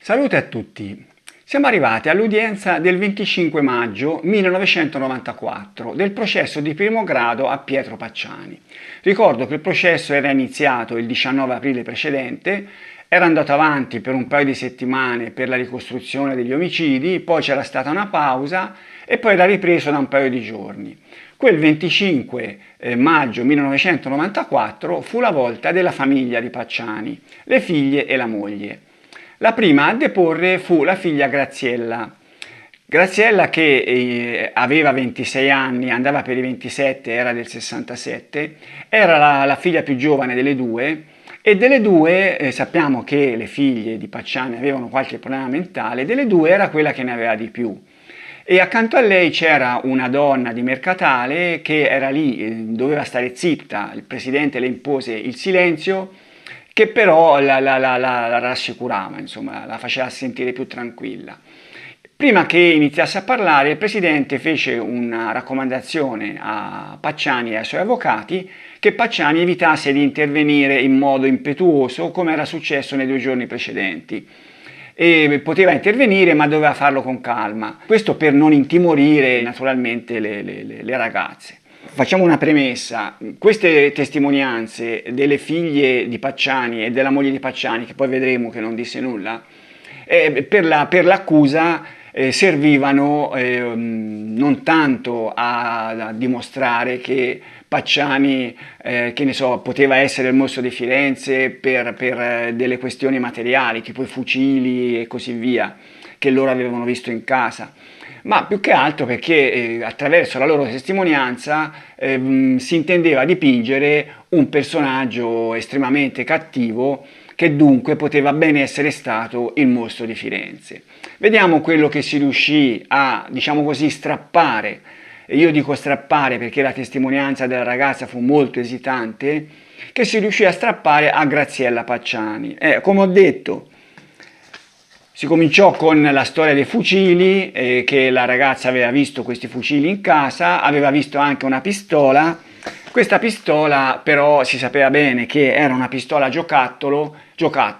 Salute a tutti! Siamo arrivati all'udienza del 25 maggio 1994 del processo di primo grado a Pietro Pacciani. Ricordo che il processo era iniziato il 19 aprile precedente, era andato avanti per un paio di settimane per la ricostruzione degli omicidi, poi c'era stata una pausa e poi era ripreso da un paio di giorni. Quel 25 maggio 1994 fu la volta della famiglia di Pacciani, le figlie e la moglie. La prima a deporre fu la figlia Graziella. Graziella che aveva 26 anni, andava per i 27, era del 67, era la figlia più giovane delle due e delle due sappiamo che le figlie di Pacciani avevano qualche problema mentale, delle due era quella che ne aveva di più. E accanto a lei c'era una donna di Mercatale che era lì, doveva stare zitta, il presidente le impose il silenzio, che però la rassicurava, insomma, la faceva sentire più tranquilla. Prima che iniziasse a parlare, il presidente fece una raccomandazione a Pacciani e ai suoi avvocati che Pacciani evitasse di intervenire in modo impetuoso come era successo nei 2 giorni precedenti. E poteva intervenire ma doveva farlo con calma, questo per non intimorire naturalmente le ragazze. Facciamo una premessa, queste testimonianze delle figlie di Pacciani e della moglie di Pacciani, che poi vedremo che non disse nulla, per l'accusa servivano non tanto a dimostrare che Pacciani che ne so, poteva essere il mostro di Firenze per delle questioni materiali, tipo i fucili e così via, che loro avevano visto in casa, ma più che altro perché attraverso la loro testimonianza si intendeva dipingere un personaggio estremamente cattivo che dunque poteva ben essere stato il mostro di Firenze. Vediamo quello che si riuscì a, diciamo così, strappare, e io dico strappare perché la testimonianza della ragazza fu molto esitante, che si riuscì a strappare a Graziella Pacciani. Come ho detto, si cominciò con la storia dei fucili, che la ragazza aveva visto questi fucili in casa, aveva visto anche una pistola. Questa pistola però si sapeva bene che era una pistola giocattolo,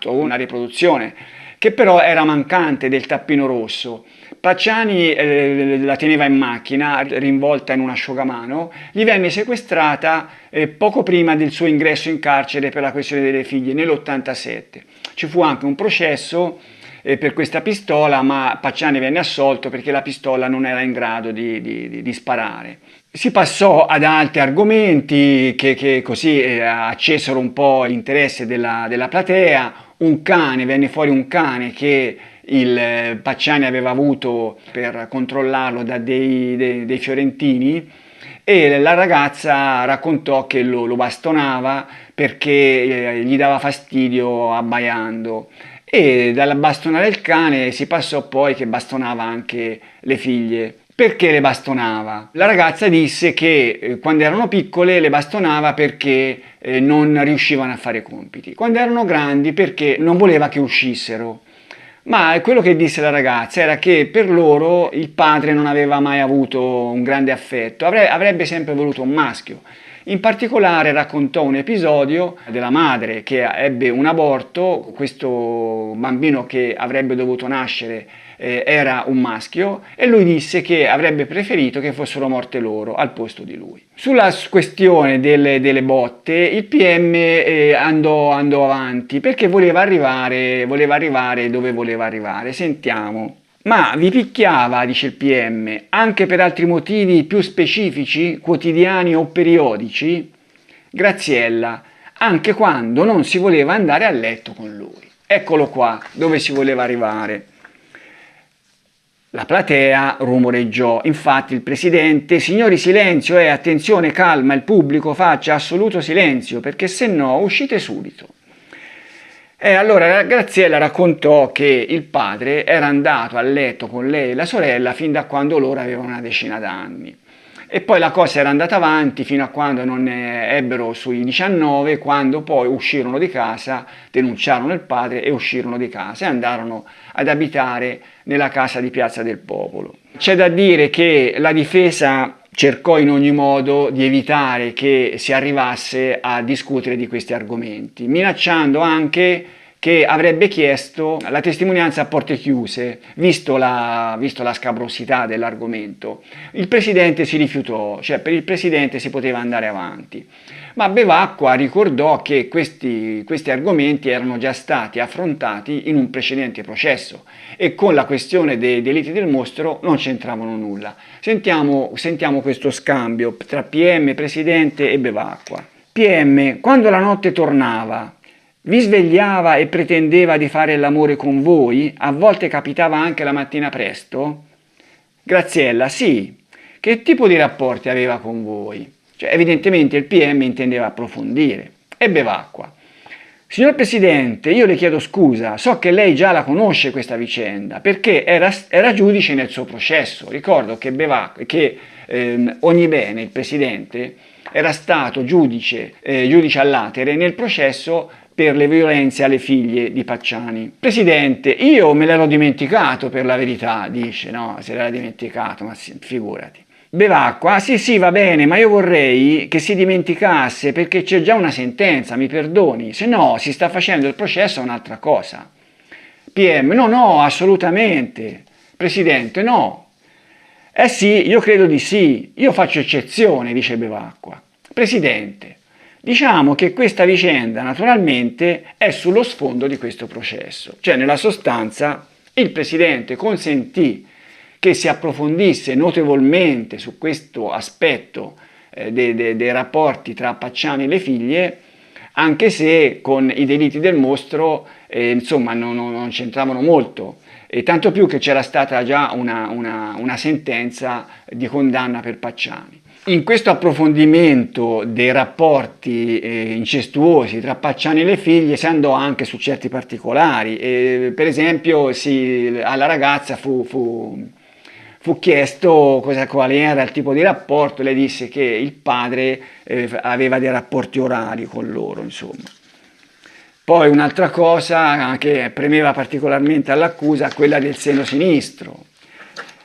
una riproduzione, che però era mancante del tappino rosso. Pacciani la teneva in macchina, rinvolta in un asciugamano, gli venne sequestrata poco prima del suo ingresso in carcere per la questione delle figlie, nell'87. Ci fu anche un processo per questa pistola, ma Pacciani venne assolto perché la pistola non era in grado di sparare. Si passò ad altri argomenti che così accesero un po' l'interesse della platea. Venne fuori un cane che il Pacciani aveva avuto per controllarlo da dei fiorentini, e la ragazza raccontò che lo bastonava perché gli dava fastidio abbaiando. E dalla bastonare il cane si passò poi che bastonava anche le figlie. Perché le bastonava? La ragazza disse che quando erano piccole le bastonava perché non riuscivano a fare i compiti, quando erano grandi perché non voleva che uscissero. Ma quello che disse la ragazza era che per loro il padre non aveva mai avuto un grande affetto, avrebbe sempre voluto un maschio. In particolare raccontò un episodio della madre che ebbe un aborto, questo bambino che avrebbe dovuto nascere era un maschio, e lui disse che avrebbe preferito che fossero morte loro al posto di lui. Sulla questione delle botte il PM andò avanti perché voleva arrivare dove voleva arrivare. Sentiamo. Ma vi picchiava, dice il PM, anche per altri motivi più specifici, quotidiani o periodici? Graziella, anche quando non si voleva andare a letto con lui. Eccolo qua, dove si voleva arrivare. La platea rumoreggiò, infatti il presidente: signori, silenzio, attenzione, calma, il pubblico faccia assoluto silenzio, perché se no uscite subito. E allora Graziella raccontò che il padre era andato a letto con lei e la sorella fin da quando loro avevano una decina d'anni. E poi la cosa era andata avanti fino a quando non ne ebbero sui 19, quando poi uscirono di casa, denunciarono il padre e uscirono di casa e andarono ad abitare nella casa di Piazza del Popolo. C'è da dire che la difesa cercò in ogni modo di evitare che si arrivasse a discutere di questi argomenti, minacciando anche che avrebbe chiesto la testimonianza a porte chiuse, visto la scabrosità dell'argomento. Il presidente si rifiutò, cioè per il presidente si poteva andare avanti. Ma Bevacqua ricordò che questi argomenti erano già stati affrontati in un precedente processo e con la questione dei delitti del mostro non c'entravano nulla. Sentiamo questo scambio tra PM, presidente e Bevacqua. PM, quando la notte tornava, vi svegliava e pretendeva di fare l'amore con voi? A volte capitava anche la mattina presto? Graziella, sì. Che tipo di rapporti aveva con voi? Cioè, evidentemente il PM intendeva approfondire. E Bevacqua. Signor Presidente, io le chiedo scusa, so che lei già la conosce questa vicenda, perché era giudice nel suo processo. Ricordo che Ognibene, il Presidente, era stato giudice a latere nel processo per le violenze alle figlie di Pacciani. Presidente, io me l'ero dimenticato per la verità, dice, no, se l'era dimenticato, ma figurati. Bevacqua, sì, va bene, ma io vorrei che si dimenticasse perché c'è già una sentenza, mi perdoni, se no si sta facendo il processo a un'altra cosa. PM, no, assolutamente. Presidente, no. Eh sì, io credo di sì, io faccio eccezione, dice Bevacqua. Presidente, diciamo che questa vicenda naturalmente è sullo sfondo di questo processo, cioè nella sostanza il Presidente consentì che si approfondisse notevolmente su questo aspetto dei rapporti tra Pacciani e le figlie, anche se con i delitti del mostro insomma non c'entravano molto, e tanto più che c'era stata già una sentenza di condanna per Pacciani. In questo approfondimento dei rapporti incestuosi tra Pacciani e le figlie si andò anche su certi particolari. Per esempio alla ragazza fu chiesto quale era il tipo di rapporto, lei disse che il padre aveva dei rapporti orali con loro, insomma. Poi un'altra cosa che premeva particolarmente all'accusa, quella del seno sinistro,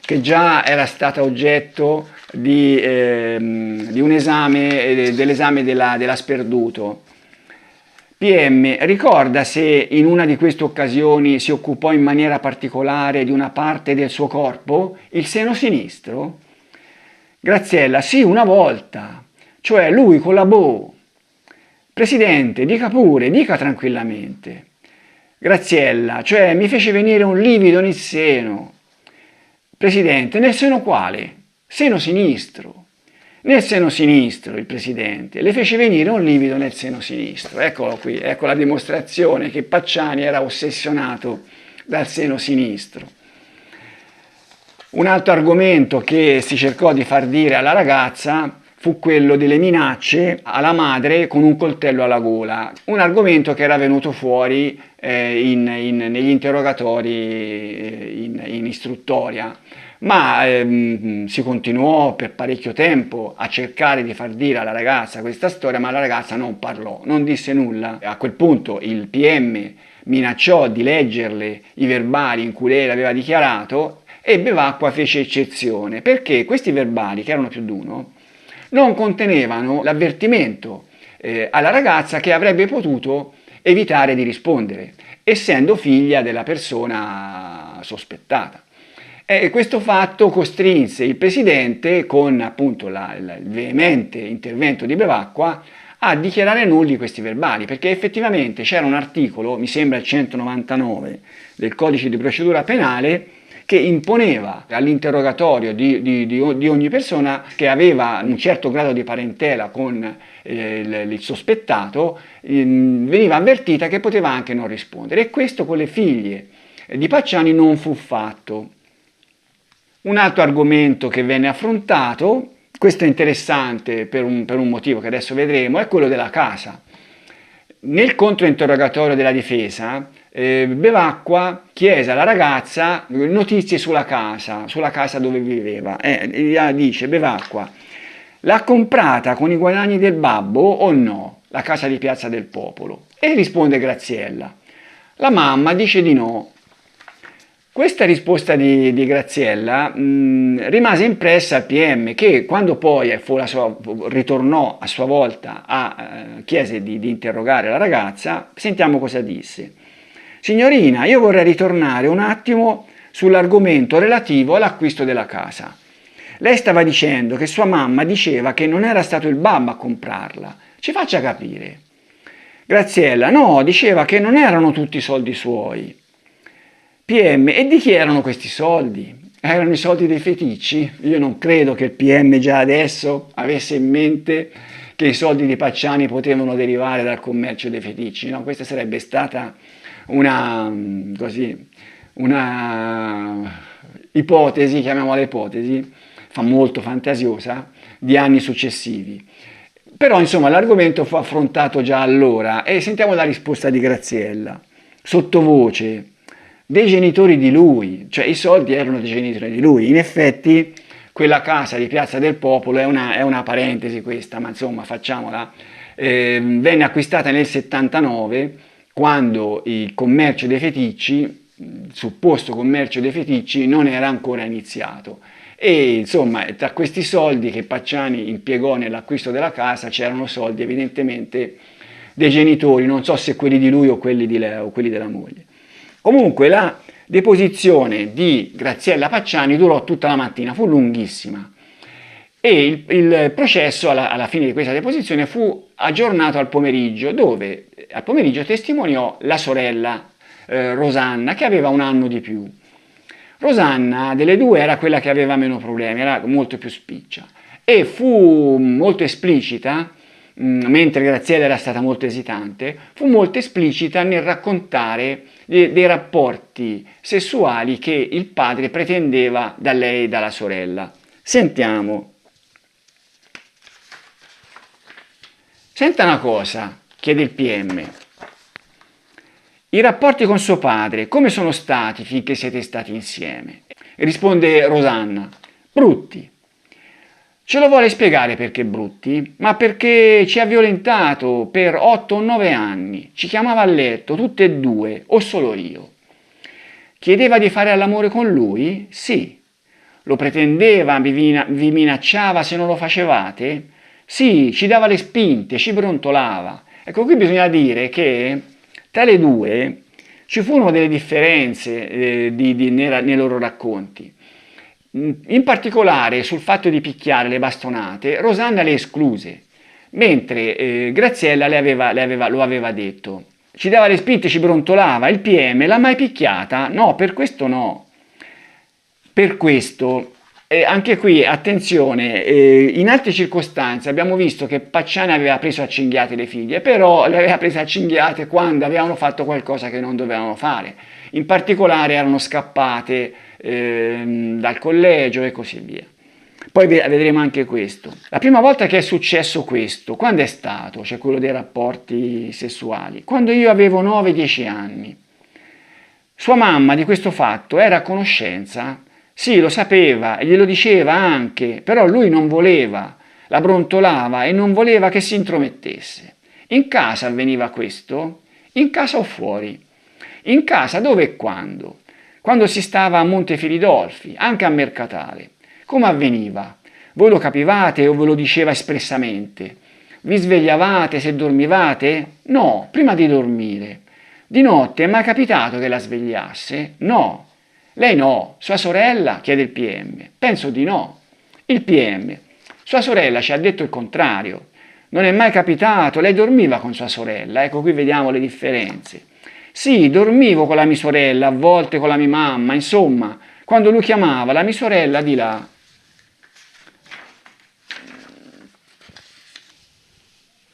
che già era stata oggetto di un esame, dell'esame della Sperduto. PM, ricorda se in una di queste occasioni si occupò in maniera particolare di una parte del suo corpo, il seno sinistro? Graziella, sì, una volta, cioè lui con la boh. Presidente, dica pure, dica tranquillamente. Graziella, cioè mi fece venire un livido nel seno. Presidente, nel seno quale? Seno sinistro. Nel seno sinistro il Presidente le fece venire un livido nel seno sinistro. Eccolo qui, ecco la dimostrazione che Pacciani era ossessionato dal seno sinistro. Un altro argomento che si cercò di far dire alla ragazza fu quello delle minacce alla madre con un coltello alla gola, un argomento che era venuto fuori negli interrogatori in istruttoria. Ma si continuò per parecchio tempo a cercare di far dire alla ragazza questa storia, ma la ragazza non parlò, non disse nulla. A quel punto il PM minacciò di leggerle i verbali in cui lei l'aveva dichiarato e Bevacqua fece eccezione, perché questi verbali, che erano più di uno, non contenevano l'avvertimento alla ragazza che avrebbe potuto evitare di rispondere, essendo figlia della persona sospettata. E questo fatto costrinse il Presidente, con appunto il veemente intervento di Bevacqua, a dichiarare nulli questi verbali, perché effettivamente c'era un articolo, mi sembra il 199 del Codice di procedura penale, che imponeva all'interrogatorio di ogni persona che aveva un certo grado di parentela con il sospettato, veniva avvertita che poteva anche non rispondere, e questo con le figlie di Pacciani non fu fatto. Un altro argomento che venne affrontato, questo è interessante per un motivo che adesso vedremo, è quello della casa. Nel controinterrogatorio della difesa, Bevacqua chiese alla ragazza notizie sulla casa dove viveva. Dice Bevacqua, l'ha comprata con i guadagni del babbo o no, la casa di Piazza del Popolo? E risponde Graziella, la mamma dice di no. Questa risposta di Graziella rimase impressa al PM, che quando poi ritornò a sua volta chiese di interrogare la ragazza, sentiamo cosa disse. Signorina, io vorrei ritornare un attimo sull'argomento relativo all'acquisto della casa. Lei stava dicendo che sua mamma diceva che non era stato il babbo a comprarla. Ci faccia capire. Graziella, no, diceva che non erano tutti i soldi suoi. PM, e di chi erano questi soldi? Erano i soldi dei feticci? Io non credo che il PM già adesso avesse in mente che i soldi di Pacciani potevano derivare dal commercio dei feticci, no? Questa sarebbe stata una ipotesi, chiamiamola ipotesi, fa molto fantasiosa, di anni successivi. Però insomma l'argomento fu affrontato già allora e sentiamo la risposta di Graziella. Sottovoce, dei genitori di lui, cioè i soldi erano dei genitori di lui. In effetti quella casa di Piazza del Popolo è una parentesi questa, ma insomma facciamola, venne acquistata nel 79 quando il commercio dei feticci, il supposto commercio dei feticci, non era ancora iniziato. E insomma, tra questi soldi che Pacciani impiegò nell'acquisto della casa c'erano soldi evidentemente dei genitori, non so se quelli di lui o quelli di lei o quelli della moglie. Comunque la deposizione di Graziella Pacciani durò tutta la mattina, fu lunghissima e il processo alla fine di questa deposizione fu aggiornato al pomeriggio, dove al pomeriggio testimoniò la sorella Rosanna, che aveva un anno di più. Rosanna delle due era quella che aveva meno problemi, era molto più spiccia e fu molto esplicita, mentre Graziella era stata molto esitante, fu molto esplicita nel raccontare dei rapporti sessuali che il padre pretendeva da lei e dalla sorella. Sentiamo. Senta una cosa, chiede il PM. I rapporti con suo padre, come sono stati finché siete stati insieme? Risponde Rosanna, brutti. Ce lo vuole spiegare perché brutti? Ma perché ci ha violentato per 8 o 9 anni, ci chiamava a letto tutte e due, o solo io. Chiedeva di fare all'amore con lui? Sì. Lo pretendeva, vi minacciava se non lo facevate? Sì, ci dava le spinte, ci brontolava. Ecco, qui bisogna dire che tra le due ci furono delle differenze nei loro racconti. In particolare sul fatto di picchiare le bastonate, Rosanna le escluse, mentre Graziella lo aveva detto. Ci dava le spinte, ci brontolava, il PM l'ha mai picchiata? No, per questo no. Per questo, anche qui attenzione, in altre circostanze abbiamo visto che Pacciani aveva preso a cinghiate le figlie, però le aveva prese a cinghiate quando avevano fatto qualcosa che non dovevano fare. In particolare erano scappate dal collegio e così via. Poi vedremo anche questo. La prima volta che è successo questo, quando è stato? Cioè quello dei rapporti sessuali? Quando io avevo 9-10 anni. Sua mamma di questo fatto era a conoscenza? Sì, lo sapeva e glielo diceva anche, però lui non voleva, la brontolava e non voleva che si intromettesse. In casa avveniva questo? In casa o fuori? In casa dove e quando? Quando si stava a Montefiridolfi, anche a Mercatale. Come avveniva? Voi lo capivate o ve lo diceva espressamente? Vi svegliavate se dormivate? No, prima di dormire. Di notte è mai capitato che la svegliasse? No. Lei no. Sua sorella? Chiede il PM. Penso di no. Il PM. Sua sorella ci ha detto il contrario. Non è mai capitato, lei dormiva con sua sorella. Ecco, qui vediamo le differenze. Sì, dormivo con la mia sorella, a volte con la mia mamma, insomma, quando lui chiamava la mia sorella di là.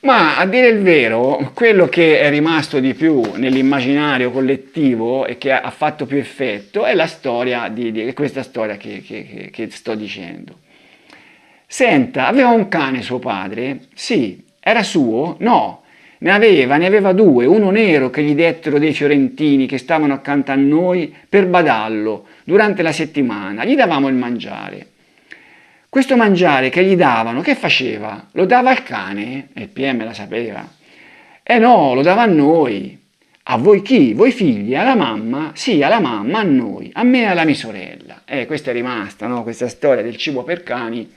Ma a dire il vero, quello che è rimasto di più nell'immaginario collettivo e che ha fatto più effetto è la storia di questa storia che sto dicendo. Senta, aveva un cane suo padre? Sì. Era suo? No. Ne aveva due, uno nero che gli dettero dei fiorentini che stavano accanto a noi per badallo durante la settimana. Gli davamo il mangiare. Questo mangiare che gli davano, che faceva? Lo dava al cane? E il PM la sapeva. Eh no, lo dava a noi. A voi chi? Voi figli? Alla mamma? Sì, alla mamma, a noi, a me e alla mia sorella. Questa è rimasta, no? Questa storia del cibo per cani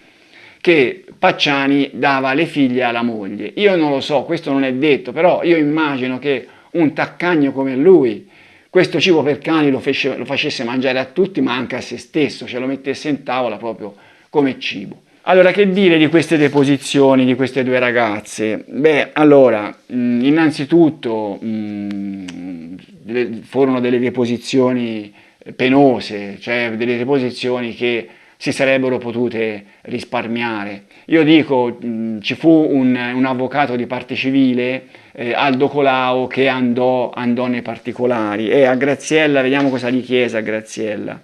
che Pacciani dava alle figlie e alla moglie. Io non lo so, questo non è detto, però io immagino che un taccagno come lui questo cibo per cani lo facesse mangiare a tutti, ma anche a se stesso, ce lo mettesse in tavola proprio come cibo. Allora, che dire di queste deposizioni di queste due ragazze? Beh, allora, innanzitutto furono delle deposizioni penose, cioè delle deposizioni che si sarebbero potute risparmiare. Io dico, ci fu un avvocato di parte civile, Aldo Colao, che andò nei particolari, e a Graziella, vediamo cosa gli chiese a Graziella.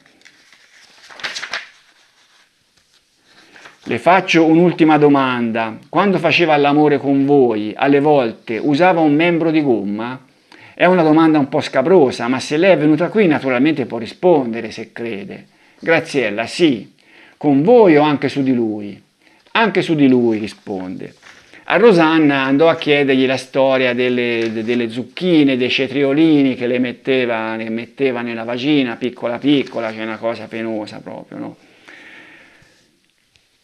Le faccio un'ultima domanda. Quando faceva l'amore con voi, alle volte usava un membro di gomma? È una domanda un po' scabrosa, ma se lei è venuta qui naturalmente può rispondere se crede. Graziella, sì. Con voi o anche su di lui? Anche su di lui, risponde. A Rosanna andò a chiedergli la storia delle zucchine, dei cetriolini che le metteva nella vagina, piccola piccola, che è una cosa penosa proprio, no?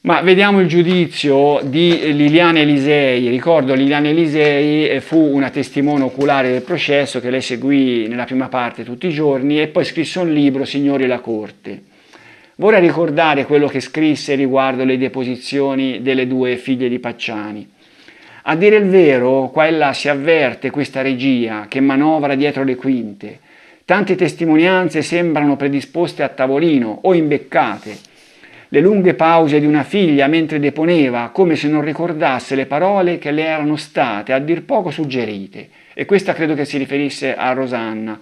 Ma vediamo il giudizio di Liliana Elisei. Ricordo, Liliana Elisei fu una testimone oculare del processo che lei seguì nella prima parte tutti i giorni e poi scrisse un libro, Signori la Corte. Vorrei ricordare quello che scrisse riguardo le deposizioni delle due figlie di Pacciani. A dire il vero, qua e là si avverte questa regia che manovra dietro le quinte. Tante testimonianze sembrano predisposte a tavolino o imbeccate. Le lunghe pause di una figlia mentre deponeva, come se non ricordasse le parole che le erano state a dir poco suggerite. E questa credo che si riferisse a Rosanna.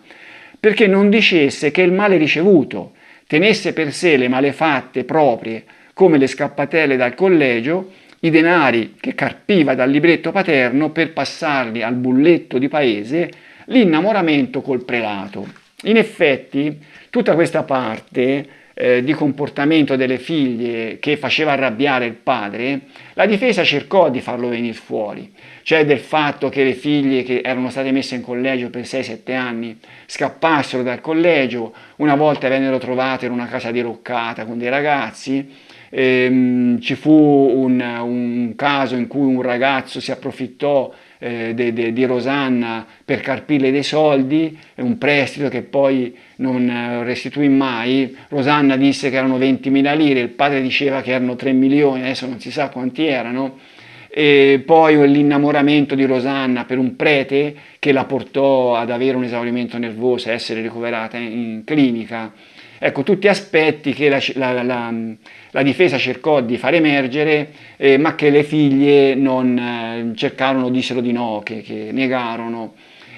Perché non dicesse che il male ricevuto, tenesse per sé le malefatte proprie, come le scappatelle dal collegio, i denari che carpiva dal libretto paterno per passarli al bulletto di paese, l'innamoramento col prelato. In effetti, tutta questa parte di comportamento delle figlie che faceva arrabbiare il padre, la difesa cercò di farlo venire fuori, cioè del fatto che le figlie che erano state messe in collegio per 6-7 anni scappassero dal collegio, una volta vennero trovate in una casa diroccata con dei ragazzi. Ci fu un caso in cui un ragazzo si approfittò di Rosanna per carpirle dei soldi, un prestito che poi non restituì mai. Rosanna disse che erano 20.000 lire, il padre diceva che erano 3 milioni, adesso non si sa quanti erano. E poi l'innamoramento di Rosanna per un prete che la portò ad avere un esaurimento nervoso e essere ricoverata in clinica. Ecco, tutti aspetti che la difesa cercò di far emergere, ma che le figlie non cercarono, dissero di no, che negarono,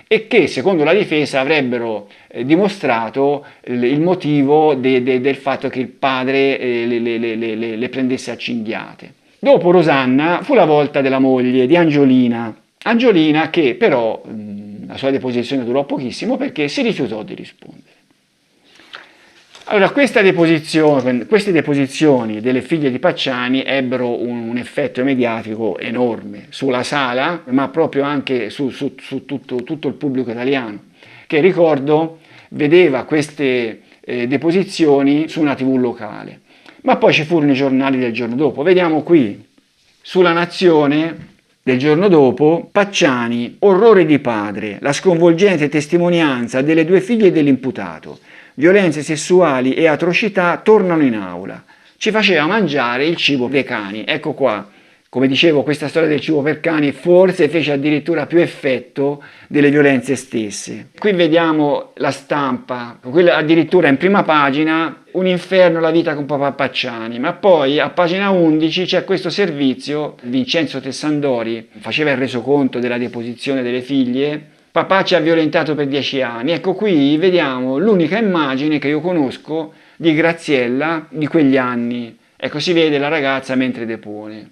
e che secondo la difesa avrebbero dimostrato il motivo del fatto che il padre le prendesse a cinghiate. Dopo Rosanna fu la volta della moglie, di Angiolina. Angiolina che però la sua deposizione durò pochissimo perché si rifiutò di rispondere. Allora, queste deposizioni delle figlie di Pacciani ebbero un effetto mediatico enorme sulla sala, ma proprio anche su tutto il pubblico italiano, che ricordo vedeva queste deposizioni su una TV locale. Ma poi ci furono i giornali del giorno dopo. Vediamo qui, sulla Nazione del giorno dopo, Pacciani, orrore di padre, la sconvolgente testimonianza delle due figlie dell'imputato. Violenze sessuali e atrocità tornano in aula. Ci faceva mangiare il cibo dei cani. Ecco qua, come dicevo, questa storia del cibo per cani forse fece addirittura più effetto delle violenze stesse. Qui vediamo la stampa, addirittura in prima pagina, un inferno la vita con papà Pacciani, ma poi a pagina 11 c'è questo servizio, Vincenzo Tessandori faceva il resoconto della deposizione delle figlie. Papà ci ha violentato per 10 anni. Ecco qui vediamo l'unica immagine che io conosco di Graziella di quegli anni. Ecco, si vede la ragazza mentre depone.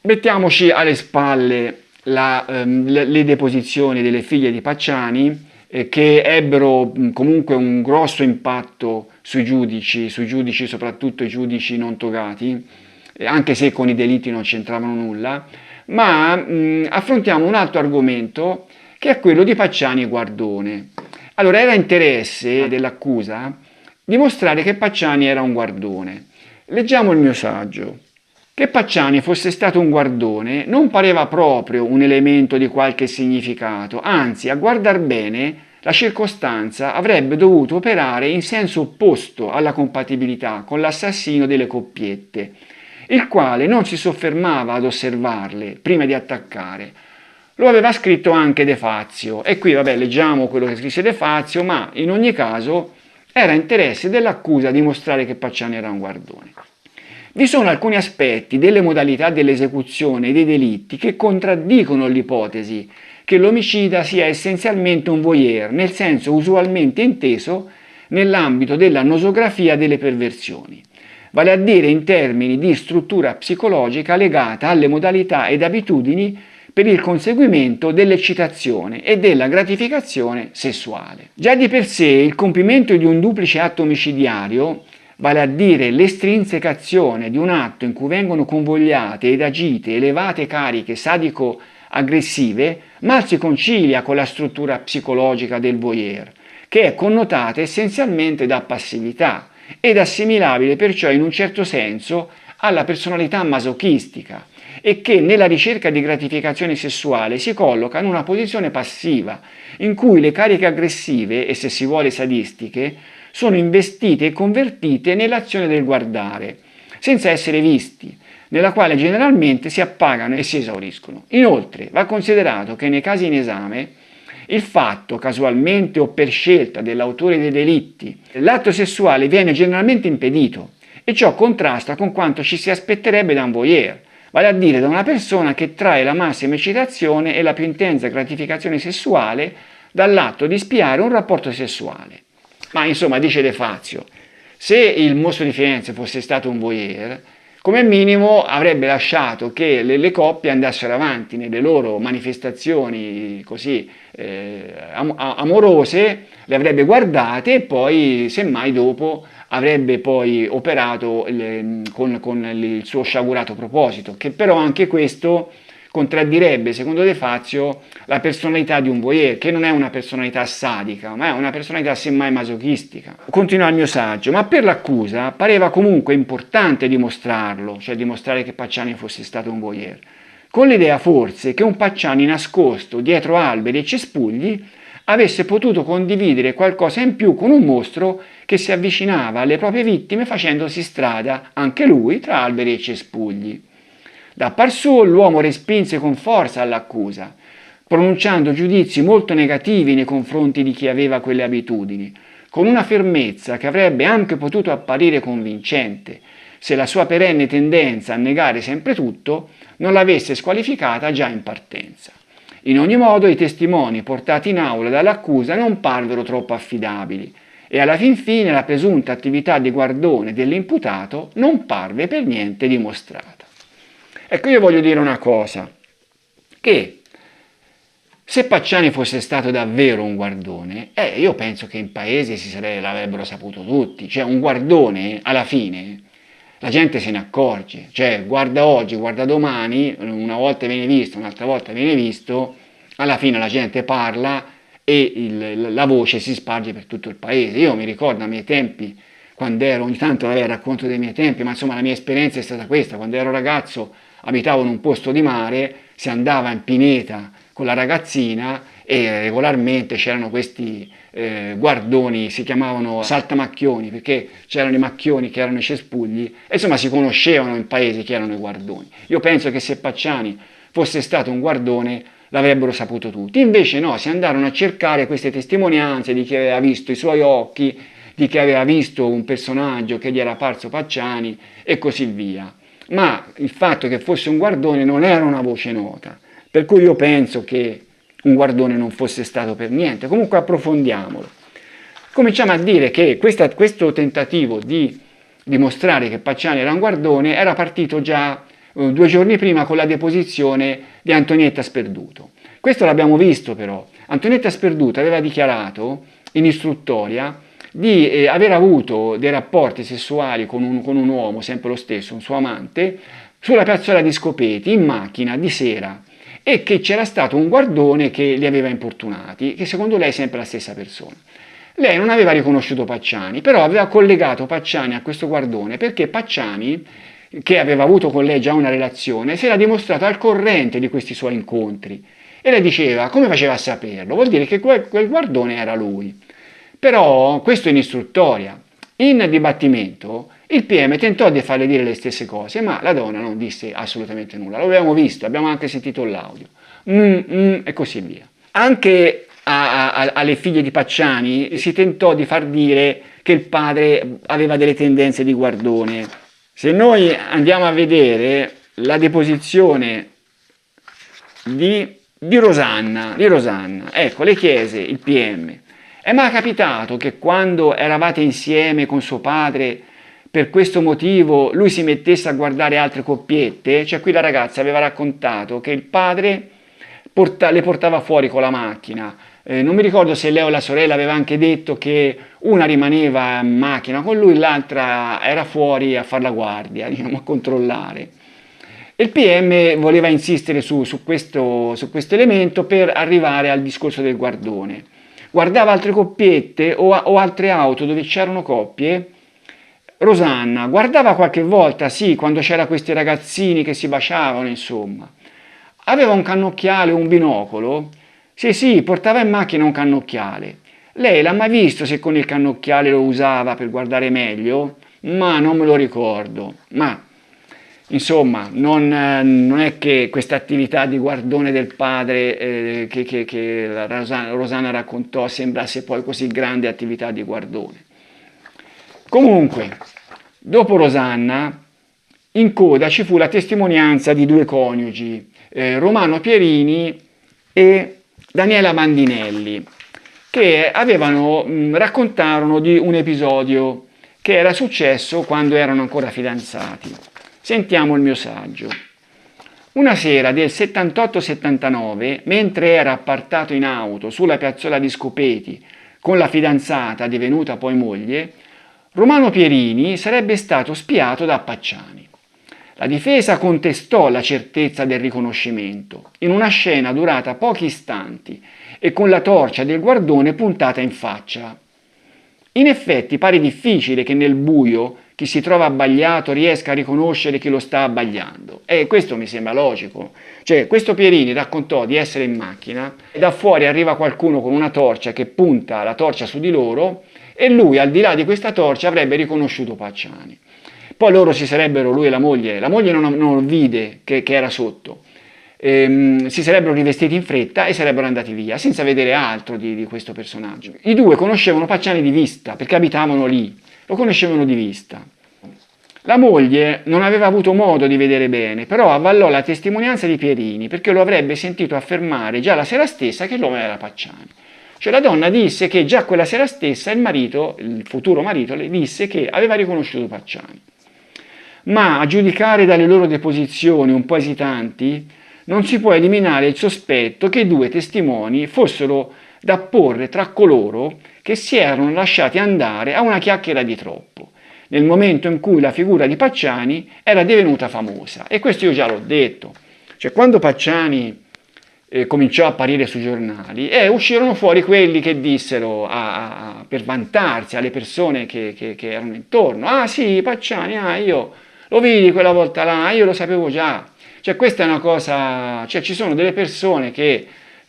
Mettiamoci alle spalle le deposizioni delle figlie di Pacciani che ebbero comunque un grosso impatto sui giudici soprattutto i giudici non togati, anche se con i delitti non c'entravano nulla. Ma affrontiamo un altro argomento che è quello di Pacciani e Guardone. Allora, era interesse dell'accusa dimostrare che Pacciani era un guardone. Leggiamo il mio saggio. Che Pacciani fosse stato un guardone non pareva proprio un elemento di qualche significato, anzi, a guardar bene, la circostanza avrebbe dovuto operare in senso opposto alla compatibilità con l'assassino delle coppiette, il quale non si soffermava ad osservarle prima di attaccare. Lo aveva scritto anche De Fazio, e qui vabbè leggiamo quello che scrisse De Fazio, ma in ogni caso era interesse dell'accusa dimostrare che Pacciani era un guardone. Vi sono alcuni aspetti delle modalità dell'esecuzione dei delitti che contraddicono l'ipotesi che l'omicida sia essenzialmente un voyeur, nel senso usualmente inteso nell'ambito della nosografia delle perversioni, vale a dire in termini di struttura psicologica legata alle modalità ed abitudini per il conseguimento dell'eccitazione e della gratificazione sessuale. Già di per sé il compimento di un duplice atto omicidiario, vale a dire l'estrinsecazione di un atto in cui vengono convogliate ed agite elevate cariche sadico-aggressive, mal si concilia con la struttura psicologica del voyeur, che è connotata essenzialmente da passività ed assimilabile perciò in un certo senso alla personalità masochistica, e che nella ricerca di gratificazione sessuale si colloca in una posizione passiva, in cui le cariche aggressive e, se si vuole, sadistiche, sono investite e convertite nell'azione del guardare, senza essere visti, nella quale generalmente si appagano e si esauriscono. Inoltre, va considerato che nei casi in esame il fatto, casualmente o per scelta dell'autore dei delitti, l'atto sessuale viene generalmente impedito, e ciò contrasta con quanto ci si aspetterebbe da un voyeur, vale a dire da una persona che trae la massima eccitazione e la più intensa gratificazione sessuale dall'atto di spiare un rapporto sessuale. Ma insomma, dice De Fazio, se il mostro di Firenze fosse stato un voyeur, come minimo avrebbe lasciato che le coppie andassero avanti nelle loro manifestazioni così amorose, le avrebbe guardate e poi semmai dopo avrebbe poi operato con il suo sciagurato proposito, che però anche questo contraddirebbe, secondo De Fazio, la personalità di un voyeur, che non è una personalità sadica, ma è una personalità semmai masochistica. Continua il mio saggio, ma per l'accusa pareva comunque importante dimostrarlo, cioè dimostrare che Pacciani fosse stato un voyeur, con l'idea forse che un Pacciani nascosto dietro alberi e cespugli avesse potuto condividere qualcosa in più con un mostro che si avvicinava alle proprie vittime facendosi strada, anche lui, tra alberi e cespugli. Da par suo l'uomo respinse con forza all'accusa, pronunciando giudizi molto negativi nei confronti di chi aveva quelle abitudini, con una fermezza che avrebbe anche potuto apparire convincente se la sua perenne tendenza a negare sempre tutto non l'avesse squalificata già in partenza. In ogni modo i testimoni portati in aula dall'accusa non parvero troppo affidabili e alla fin fine la presunta attività di guardone dell'imputato non parve per niente dimostrata. Ecco, io voglio dire una cosa, che se Pacciani fosse stato davvero un guardone, io penso che in paese l'avrebbero saputo tutti, cioè un guardone alla fine la gente se ne accorge, cioè guarda oggi, guarda domani, una volta viene visto, un'altra volta viene visto, alla fine la gente parla e la voce si sparge per tutto il paese. Io mi ricordo ai miei tempi, quando ero, ogni tanto racconto dei miei tempi, ma insomma la mia esperienza è stata questa, quando ero ragazzo abitavo in un posto di mare, si andava in pineta con la ragazzina e regolarmente c'erano questi guardoni, si chiamavano saltamacchioni perché c'erano i macchioni che erano i cespugli e insomma si conoscevano in paese chi erano i guardoni. Io penso che se Pacciani fosse stato un guardone l'avrebbero saputo tutti, invece no, si andarono a cercare queste testimonianze di chi aveva visto i suoi occhi, di chi aveva visto un personaggio che gli era apparso Pacciani e così via. Ma il fatto che fosse un guardone non era una voce nota, per cui io penso che un guardone non fosse stato per niente. Comunque approfondiamolo. Cominciamo a dire che questo tentativo di dimostrare che Pacciani era un guardone era partito già 2 giorni prima con la deposizione di Antonietta Sperduto. Questo l'abbiamo visto però. Antonietta Sperduto aveva dichiarato in istruttoria di aver avuto dei rapporti sessuali con un uomo, sempre lo stesso, un suo amante, sulla piazzola di Scopeti, in macchina, di sera, e che c'era stato un guardone che li aveva importunati, che secondo lei è sempre la stessa persona. Lei non aveva riconosciuto Pacciani, però aveva collegato Pacciani a questo guardone perché Pacciani che aveva avuto con lei già una relazione, si era dimostrato al corrente di questi suoi incontri. E lei diceva, come faceva a saperlo? Vuol dire che quel guardone era lui. Però questo in istruttoria. In dibattimento il PM tentò di farle dire le stesse cose, ma la donna non disse assolutamente nulla. Lo abbiamo visto, abbiamo anche sentito l'audio. E così via. Anche alle figlie di Pacciani si tentò di far dire che il padre aveva delle tendenze di guardone. Se noi andiamo a vedere la deposizione di Rosanna, ecco, le chiese il PM, è mai capitato che quando eravate insieme con suo padre per questo motivo lui si mettesse a guardare altre coppiette? Cioè qui la ragazza aveva raccontato che il padre le portava fuori con la macchina. Non mi ricordo se lei o la sorella aveva anche detto che una rimaneva in macchina con lui, l'altra era fuori a fare la guardia, diciamo, a controllare. Il PM voleva insistere su questo elemento per arrivare al discorso del guardone. Guardava altre coppiette o altre auto dove c'erano coppie. Rosanna guardava qualche volta, sì, quando c'era questi ragazzini che si baciavano, insomma. Aveva un cannocchiale o un binocolo? Sì, portava in macchina un cannocchiale. Lei l'ha mai visto se con il cannocchiale lo usava per guardare meglio? Ma non me lo ricordo. Ma, insomma, non è che questa attività di guardone del padre che la Rosanna raccontò sembrasse poi così grande attività di guardone. Comunque, dopo Rosanna, in coda ci fu la testimonianza di due coniugi, Romano Pierini e Daniela Mandinelli, che raccontarono di un episodio che era successo quando erano ancora fidanzati. Sentiamo il mio saggio. Una sera del 78-79, mentre era appartato in auto sulla piazzola di Scopeti con la fidanzata divenuta poi moglie, Romano Pierini sarebbe stato spiato da Pacciani. La difesa contestò la certezza del riconoscimento in una scena durata pochi istanti e con la torcia del guardone puntata in faccia. In effetti pare difficile che nel buio chi si trova abbagliato riesca a riconoscere chi lo sta abbagliando. E questo mi sembra logico. Cioè, questo Pierini raccontò di essere in macchina e da fuori arriva qualcuno con una torcia che punta la torcia su di loro e lui, al di là di questa torcia, avrebbe riconosciuto Pacciani. Poi loro lui e la moglie non vide che era sotto, si sarebbero rivestiti in fretta e sarebbero andati via, senza vedere altro di questo personaggio. I due conoscevano Pacciani di vista, perché abitavano lì, lo conoscevano di vista. La moglie non aveva avuto modo di vedere bene, però avvallò la testimonianza di Pierini, perché lo avrebbe sentito affermare già la sera stessa che l'uomo era Pacciani. Cioè la donna disse che già quella sera stessa il futuro marito, le disse che aveva riconosciuto Pacciani. Ma a giudicare dalle loro deposizioni un po' esitanti, non si può eliminare il sospetto che i due testimoni fossero da porre tra coloro che si erano lasciati andare a una chiacchiera di troppo, nel momento in cui la figura di Pacciani era divenuta famosa. E questo io già l'ho detto. Cioè quando Pacciani cominciò a apparire sui giornali uscirono fuori quelli che dissero per vantarsi alle persone che erano intorno: ah sì, Pacciani, io lo vidi quella volta là, io lo sapevo già. Cioè questa è una cosa, cioè ci sono delle persone che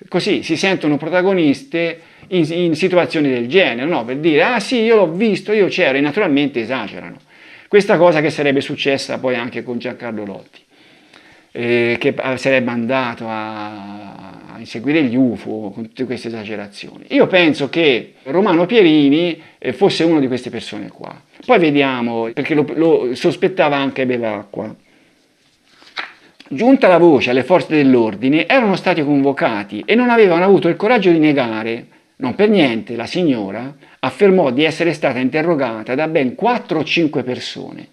così si sentono protagoniste in situazioni del genere, no? Per dire, ah sì, io l'ho visto, io c'ero, e naturalmente esagerano. Questa cosa che sarebbe successa poi anche con Giancarlo Lotti, che sarebbe andato a inseguire gli UFO con tutte queste esagerazioni. Io penso che Romano Pierini fosse una di queste persone qua. Poi vediamo, perché lo sospettava anche Bevacqua. Giunta la voce alle forze dell'ordine, erano stati convocati e non avevano avuto il coraggio di negare. Non per niente la signora affermò di essere stata interrogata da ben 4 o 5 persone.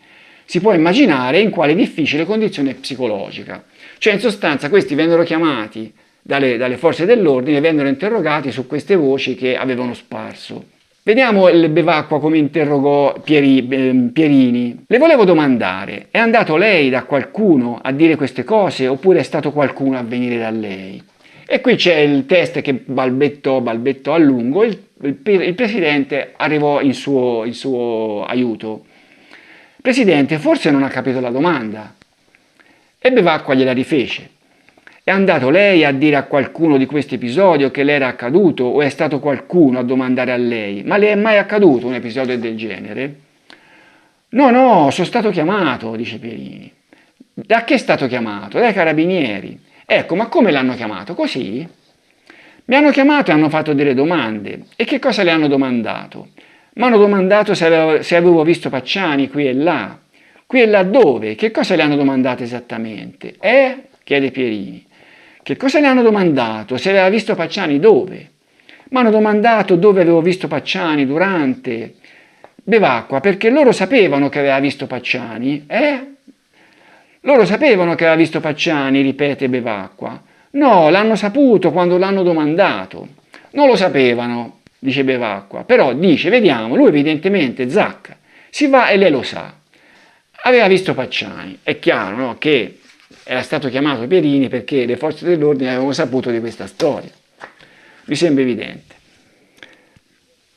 Si può immaginare in quale difficile condizione psicologica. Cioè in sostanza questi vennero chiamati dalle forze dell'ordine e vennero interrogati su queste voci che avevano sparso. Vediamo il Bevacqua come interrogò Pierini. Le volevo domandare, è andato lei da qualcuno a dire queste cose oppure è stato qualcuno a venire da lei? E qui c'è il test che balbettò a lungo, il presidente arrivò in suo aiuto. Presidente, forse non ha capito la domanda. E Bevacqua gliela rifece. È andato lei a dire a qualcuno di questo episodio che le era accaduto o è stato qualcuno a domandare a lei? Ma le è mai accaduto un episodio del genere? No, no, sono stato chiamato, dice Pierini. Da che è stato chiamato? Dai carabinieri. Ecco, ma come l'hanno chiamato? Così? Mi hanno chiamato e hanno fatto delle domande. E che cosa le hanno domandato? Mi hanno domandato se avevo visto Pacciani qui e là. Qui e là dove? Che cosa le hanno domandato esattamente? Chiede Pierini. Che cosa le hanno domandato? Se aveva visto Pacciani dove? Mi hanno domandato dove avevo visto Pacciani durante... Bevacqua, perché loro sapevano che aveva visto Pacciani, Loro sapevano che aveva visto Pacciani, ripete Bevacqua. No, l'hanno saputo quando l'hanno domandato. Non lo sapevano, dice Bevacqua, però dice, vediamo, lui evidentemente, Zac, si va e lei lo sa. Aveva visto Pacciani, è chiaro, no, che era stato chiamato Pierini perché le forze dell'ordine avevano saputo di questa storia. Mi sembra evidente.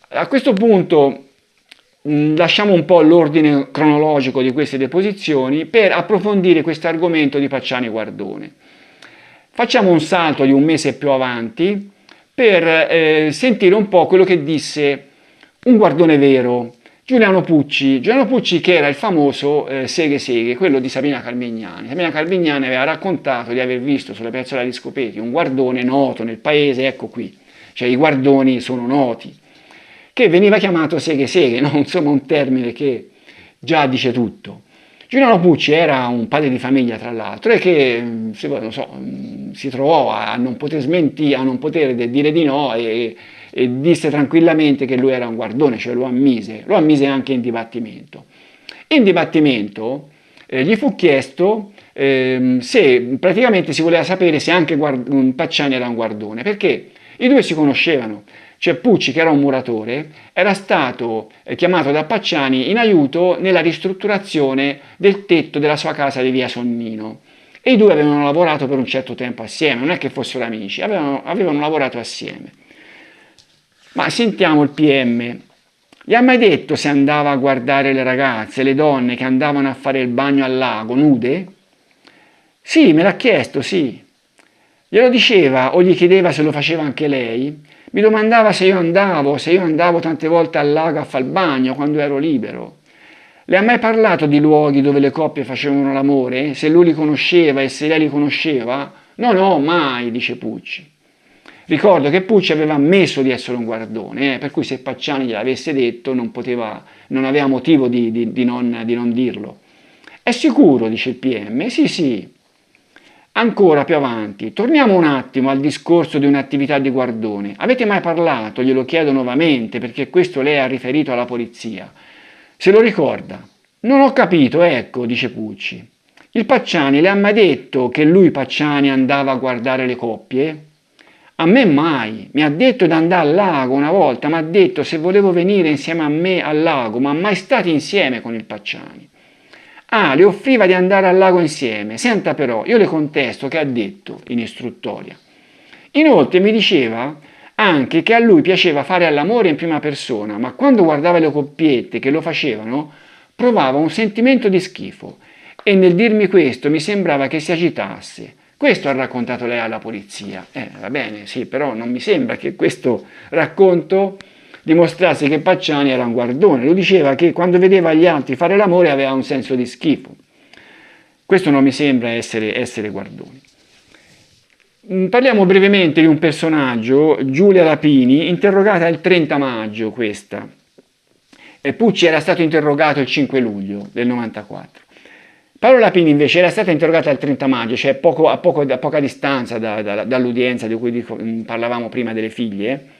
A questo punto lasciamo un po' l'ordine cronologico di queste deposizioni per approfondire questo argomento di Pacciani Guardone. Facciamo un salto di un mese più avanti per sentire un po' quello che disse un Guardone vero, Giuliano Pucci che era il famoso Seghe Seghe, quello di Sabina Carmignani. Sabina Carmignani aveva raccontato di aver visto sulla piazza della Discopeti un guardone noto nel paese, ecco qui, cioè i guardoni sono noti, che veniva chiamato Seghe Seghe, no? Insomma un termine che già dice tutto. Giuliano Pucci era un padre di famiglia, tra l'altro, e che si trovò a non poter smentire, a non poter dire di no e disse tranquillamente che lui era un guardone, cioè lo ammise anche in dibattimento. In dibattimento gli fu chiesto se praticamente si voleva sapere se anche Pacciani era un guardone, perché i due si conoscevano. Cioè Pucci, che era un muratore, era stato chiamato da Pacciani in aiuto nella ristrutturazione del tetto della sua casa di via Sonnino. E i due avevano lavorato per un certo tempo assieme, non è che fossero amici, avevano lavorato assieme. Ma sentiamo il PM. Gli ha mai detto se andava a guardare le ragazze, le donne che andavano a fare il bagno al lago, nude? Sì, me l'ha chiesto, sì. Glielo diceva o gli chiedeva se lo faceva anche lei? Mi domandava se io andavo tante volte al lago a fare il bagno quando ero libero. Le ha mai parlato di luoghi dove le coppie facevano l'amore? Se lui li conosceva e se lei li conosceva? No, mai, dice Pucci. Ricordo che Pucci aveva ammesso di essere un guardone, per cui se Pacciani gliel'avesse detto non aveva motivo di non dirlo. È sicuro, dice il PM? Sì. Ancora più avanti, torniamo un attimo al discorso di un'attività di guardone. Avete mai parlato, glielo chiedo nuovamente, perché questo lei ha riferito alla polizia. Se lo ricorda? Non ho capito, ecco, dice Pucci. Il Pacciani le ha mai detto che lui Pacciani andava a guardare le coppie? A me mai. Mi ha detto di andare al lago una volta, mi ha detto se volevo venire insieme a me al lago, ma mai stati insieme con il Pacciani. Ah, le offriva di andare al lago insieme. Senta però, io le contesto che ha detto in istruttoria. Inoltre mi diceva anche che a lui piaceva fare all'amore in prima persona, ma quando guardava le coppiette che lo facevano, provava un sentimento di schifo. E nel dirmi questo mi sembrava che si agitasse. Questo ha raccontato lei alla polizia. Va bene, sì, però non mi sembra che questo racconto dimostrasse che Pacciani era un guardone. Lui diceva che quando vedeva gli altri fare l'amore aveva un senso di schifo. Questo non mi sembra essere guardoni. Parliamo brevemente di un personaggio, Giulia Lapini, interrogata il 30 maggio questa. Pucci era stato interrogato il 5 luglio del 94. Paola Lapini invece era stata interrogata il 30 maggio, cioè a poca distanza dall'udienza di cui parlavamo prima delle figlie.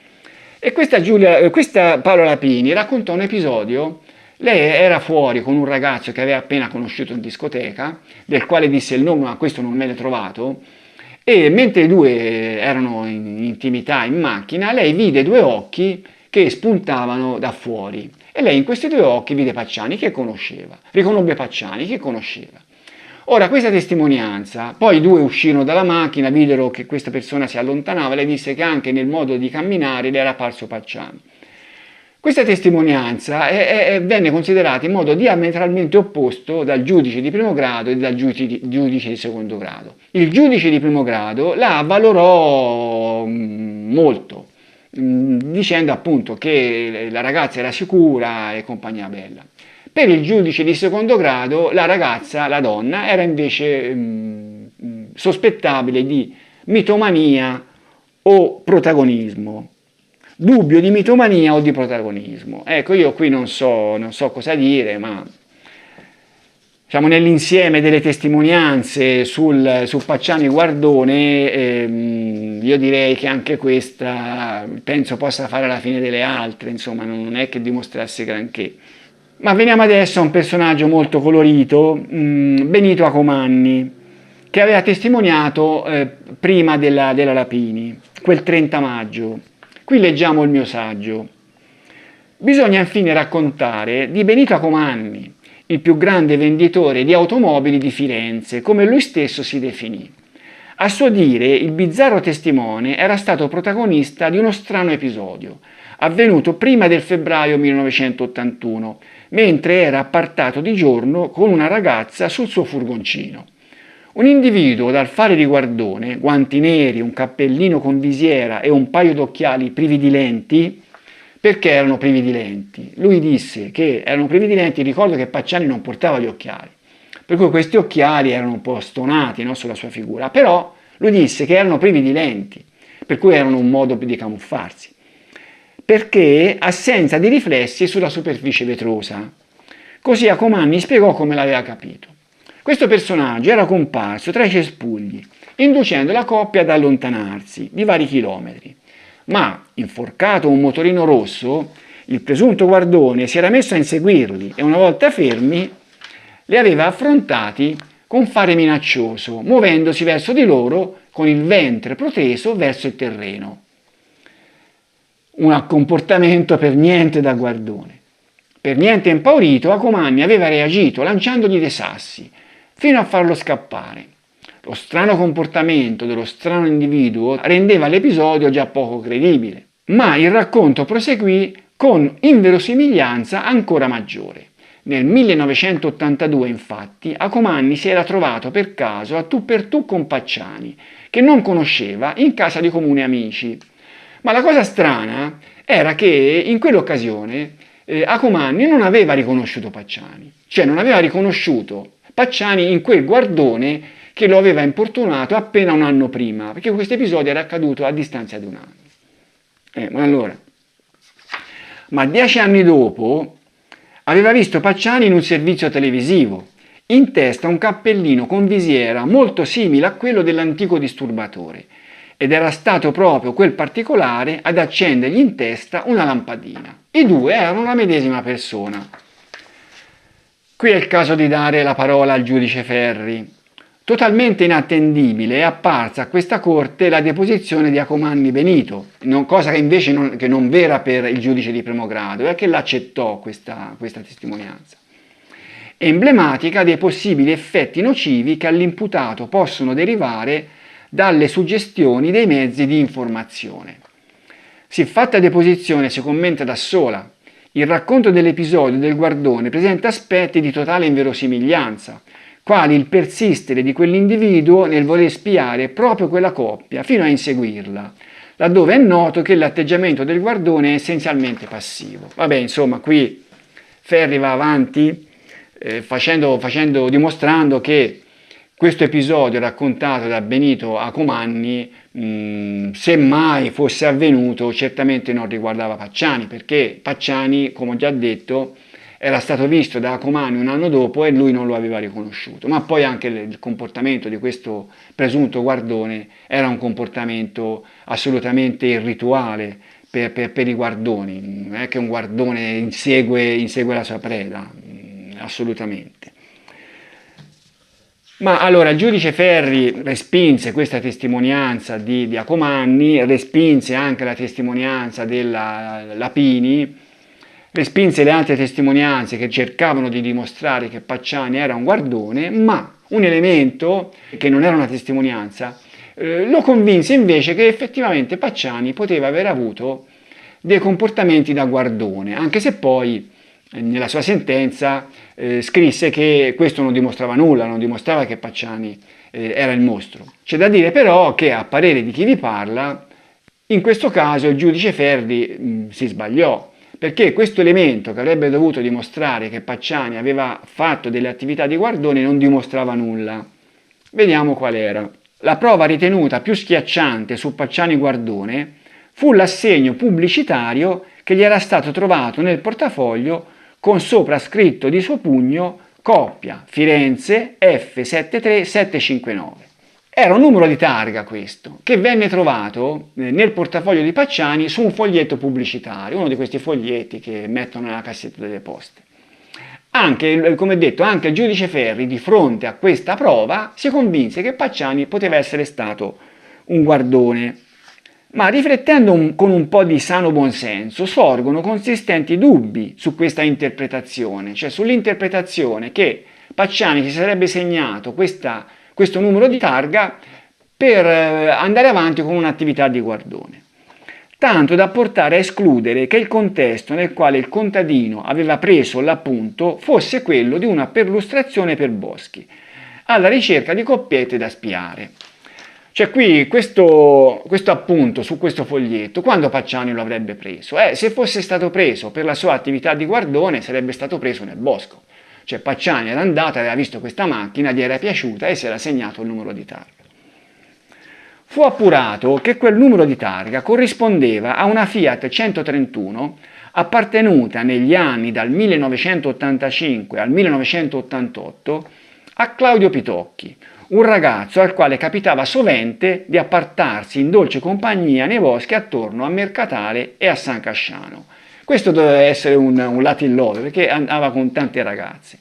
E questa Paola Lapini raccontò un episodio. Lei era fuori con un ragazzo che aveva appena conosciuto in discoteca, del quale disse il nome, ma questo non me l'ho trovato, e mentre i due erano in intimità in macchina, lei vide due occhi che spuntavano da fuori. E lei in questi due occhi vide Pacciani che conosceva, riconobbe Pacciani che conosceva. Ora, questa testimonianza, poi i due uscirono dalla macchina, videro che questa persona si allontanava, lei disse che anche nel modo di camminare le era apparso Pacciani. Questa testimonianza venne considerata in modo diametralmente opposto dal giudice di primo grado e dal giudice di secondo grado. Il giudice di primo grado la avvalorò molto, dicendo appunto che la ragazza era sicura e compagnia bella. Per il giudice di secondo grado la ragazza, la donna, era invece sospettabile di mitomania o protagonismo. Dubbio di mitomania o di protagonismo. Ecco, io qui non so cosa dire, ma diciamo, nell'insieme delle testimonianze su Pacciani Guardone, io direi che anche questa penso possa fare la fine delle altre, insomma, non è che dimostrasse granché. Ma veniamo adesso a un personaggio molto colorito, Benito Acomanni, che aveva testimoniato prima della Lapini, quel 30 maggio. Qui leggiamo il mio saggio. Bisogna infine raccontare di Benito Acomanni, il più grande venditore di automobili di Firenze, come lui stesso si definì. A suo dire, il bizzarro testimone era stato protagonista di uno strano episodio, avvenuto prima del febbraio 1981, mentre era appartato di giorno con una ragazza sul suo furgoncino. Un individuo dal fare di guardone, guanti neri, un cappellino con visiera e un paio d'occhiali privi di lenti. Perché erano privi di lenti? Lui disse che erano privi di lenti, ricordo che Pacciani non portava gli occhiali, per cui questi occhiali erano un po' stonati, no, sulla sua figura, però lui disse che erano privi di lenti, per cui erano un modo di camuffarsi, perché assenza di riflessi sulla superficie vetrosa. Così Acomanni spiegò come l'aveva capito. Questo personaggio era comparso tra i cespugli, inducendo la coppia ad allontanarsi di vari chilometri. Ma, inforcato un motorino rosso, il presunto guardone si era messo a inseguirli e una volta fermi li aveva affrontati con fare minaccioso, muovendosi verso di loro con il ventre proteso verso il terreno. Un comportamento per niente da guardone. Per niente impaurito, Acomanni aveva reagito lanciandogli dei sassi, fino a farlo scappare. Lo strano comportamento dello strano individuo rendeva l'episodio già poco credibile, ma il racconto proseguì con inverosimiglianza ancora maggiore. Nel 1982, infatti, Acomanni si era trovato per caso a tu per tu con Pacciani, che non conosceva, in casa di comuni amici. Ma la cosa strana era che in quell'occasione Acomanni non aveva riconosciuto Pacciani, cioè non aveva riconosciuto Pacciani in quel guardone che lo aveva importunato appena un anno prima, perché questo episodio era accaduto a distanza di un anno. Ma 10 anni dopo aveva visto Pacciani in un servizio televisivo, in testa un cappellino con visiera molto simile a quello dell'antico disturbatore, ed era stato proprio quel particolare ad accendergli in testa una lampadina. I due erano la medesima persona. Qui è il caso di dare la parola al giudice Ferri. Totalmente inattendibile è apparsa a questa corte la deposizione di Acomanni Benito, cosa che invece non vera per il giudice di primo grado, è che l'accettò questa testimonianza. Emblematica dei possibili effetti nocivi che all'imputato possono derivare dalle suggestioni dei mezzi di informazione. Siffatta deposizione si commenta da sola. Il racconto dell'episodio del guardone presenta aspetti di totale inverosimiglianza, quali il persistere di quell'individuo nel voler spiare proprio quella coppia fino a inseguirla, laddove è noto che l'atteggiamento del guardone è essenzialmente passivo. Insomma, qui Ferri va avanti dimostrando che questo episodio raccontato da Benito Acomanni, se mai fosse avvenuto, certamente non riguardava Pacciani, perché Pacciani, come ho già detto, era stato visto da Acomanni un anno dopo e lui non lo aveva riconosciuto. Ma poi anche il comportamento di questo presunto guardone era un comportamento assolutamente irrituale per i guardoni. Non è che un guardone insegue la sua preda, assolutamente. Ma allora il giudice Ferri respinse questa testimonianza di Acomanni, respinse anche la testimonianza della Lapini, respinse le altre testimonianze che cercavano di dimostrare che Pacciani era un guardone, ma un elemento che non era una testimonianza lo convinse invece che effettivamente Pacciani poteva aver avuto dei comportamenti da guardone, anche se poi nella sua sentenza scrisse che questo non dimostrava nulla, non dimostrava che Pacciani era il mostro. C'è da dire però che, a parere di chi vi parla, in questo caso il giudice Ferri si sbagliò, perché questo elemento che avrebbe dovuto dimostrare che Pacciani aveva fatto delle attività di guardone non dimostrava nulla. Vediamo qual era. La prova ritenuta più schiacciante su Pacciani Guardone fu l'assegno pubblicitario che gli era stato trovato nel portafoglio con sopra scritto di suo pugno coppia Firenze F73759. Era un numero di targa questo, che venne trovato nel portafoglio di Pacciani su un foglietto pubblicitario, uno di questi foglietti che mettono nella cassetta delle poste. Anche, come detto, anche il giudice Ferri, di fronte a questa prova, si convinse che Pacciani poteva essere stato un guardone. Ma riflettendo con un po' di sano buonsenso, sorgono consistenti dubbi su questa interpretazione, cioè sull'interpretazione che Pacciani si sarebbe segnato questo numero di targa per andare avanti con un'attività di guardone. Tanto da portare a escludere che il contesto nel quale il contadino aveva preso l'appunto fosse quello di una perlustrazione per boschi, alla ricerca di coppiette da spiare. C'è qui questo appunto su questo foglietto, quando Pacciani lo avrebbe preso? Se fosse stato preso per la sua attività di guardone, sarebbe stato preso nel bosco. Cioè Pacciani era andato, aveva visto questa macchina, gli era piaciuta e si era segnato il numero di targa. Fu appurato che quel numero di targa corrispondeva a una Fiat 131 appartenuta negli anni dal 1985 al 1988 a Claudio Pitocchi, un ragazzo al quale capitava sovente di appartarsi in dolce compagnia nei boschi attorno a Mercatale e a San Casciano. Questo doveva essere un Latin lover, perché andava con tante ragazze.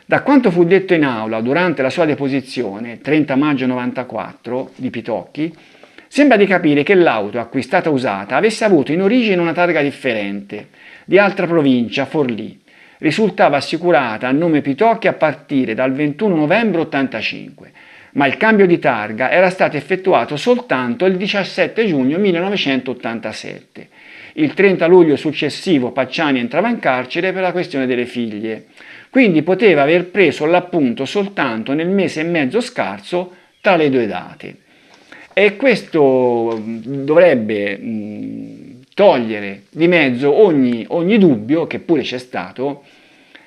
Da quanto fu detto in aula durante la sua deposizione, 30 maggio 94, di Pitocchi, sembra di capire che l'auto acquistata usata avesse avuto in origine una targa differente, di altra provincia, Forlì. Risultava assicurata a nome Pitocchi a partire dal 21 novembre 85, ma il cambio di targa era stato effettuato soltanto il 17 giugno 1987. Il 30 luglio successivo Pacciani entrava in carcere per la questione delle figlie, quindi poteva aver preso l'appunto soltanto nel mese e mezzo scarso tra le due date. E questo dovrebbe togliere di mezzo ogni dubbio, che pure c'è stato,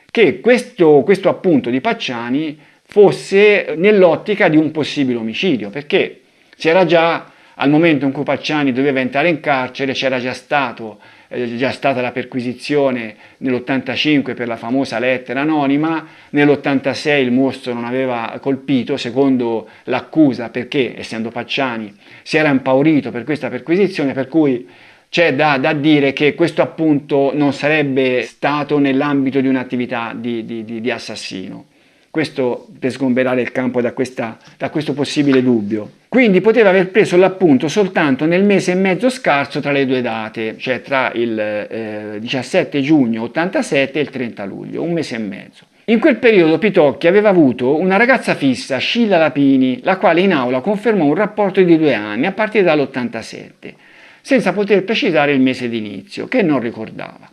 che questo appunto di Pacciani fosse nell'ottica di un possibile omicidio, perché c'era già, al momento in cui Pacciani doveva entrare in carcere, c'era già stata la perquisizione nell'85 per la famosa lettera anonima, nell'86 il mostro non aveva colpito, secondo l'accusa, perché essendo Pacciani si era impaurito per questa perquisizione, per cui c'è da dire che questo appunto non sarebbe stato nell'ambito di un'attività di assassino. Questo per sgomberare il campo da questo possibile dubbio. Quindi poteva aver preso l'appunto soltanto nel mese e mezzo scarso tra le due date, cioè tra il 17 giugno 87 e il 30 luglio, un mese e mezzo. In quel periodo Pitocchi aveva avuto una ragazza fissa, Scilla Lapini, la quale in aula confermò un rapporto di 2 anni a partire dall'87, senza poter precisare il mese d'inizio, che non ricordava.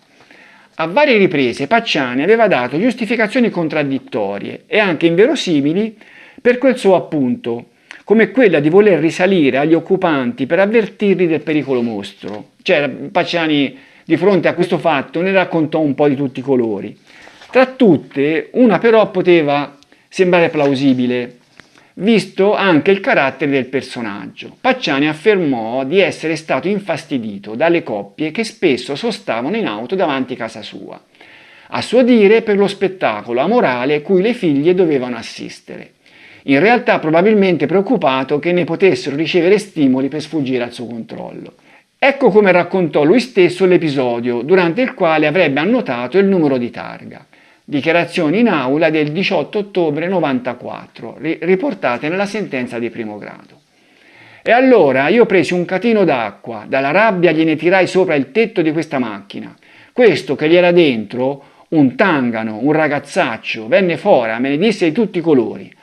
A varie riprese Pacciani aveva dato giustificazioni contraddittorie e anche inverosimili per quel suo appunto, come quella di voler risalire agli occupanti per avvertirli del pericolo mostro. Cioè Pacciani di fronte a questo fatto ne raccontò un po' di tutti i colori. Tra tutte, una però poteva sembrare plausibile, visto anche il carattere del personaggio. Pacciani affermò di essere stato infastidito dalle coppie che spesso sostavano in auto davanti a casa sua, a suo dire per lo spettacolo amorale cui le figlie dovevano assistere. In realtà probabilmente preoccupato che ne potessero ricevere stimoli per sfuggire al suo controllo. Ecco come raccontò lui stesso l'episodio, durante il quale avrebbe annotato il numero di targa. Dichiarazioni in aula del 18 ottobre 94, riportate nella sentenza di primo grado. E allora io presi un catino d'acqua, dalla rabbia gliene tirai sopra il tetto di questa macchina. Questo che gli era dentro, un tangano, un ragazzaccio, venne fuori, me ne disse di tutti i colori.